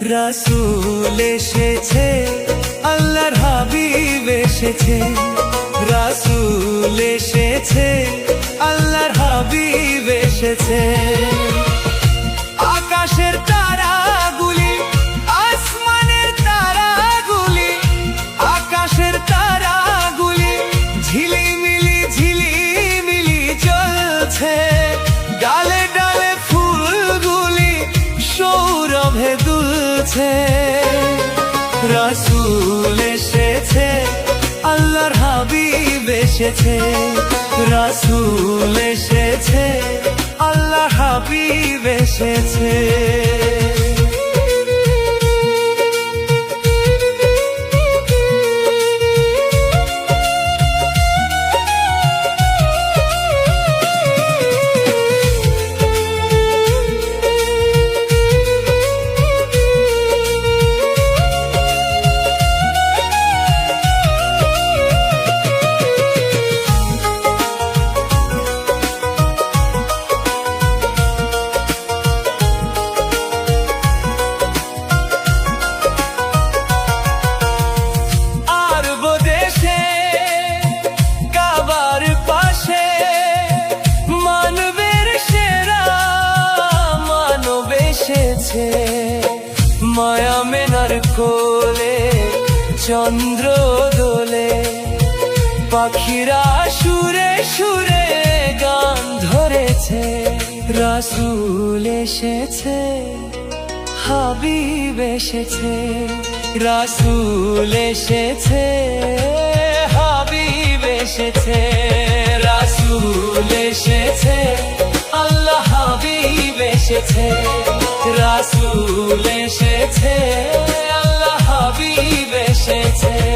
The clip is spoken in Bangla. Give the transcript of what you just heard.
রাসূল এসেছে, আল্লাহর হাবিব এসেছে। রাসূল এসেছে, আল্লাহর হাবিব এসেছে। আকাশের তারাগুলি, আসমানের তারাগুলি, আকাশের তারাগুলি ঝিলিমিলি ঝিলিমিলি জ্বলছে। ডালে ডালে ফুলগুলি সৌরভে দুলছে। রাসূল এসেছে, আল্লাহর হাবিব এসেছে। রাসূল এসেছে, আল্লাহর হাবিব এসেছে। মায়া মেনার কোলে চন্দ্র দোলে, পাখিরা সুরে সুরে গান ধরেছে। রাসূল এসেছে, হাবিব এসেছে। রাসূল এসেছে, হাবিব এসেছে। রাসূল এসেছে, আল্লাহ হাবিব এসেছে। রাসূল এসেছে, আল্লাহ হাবিব এসেছে।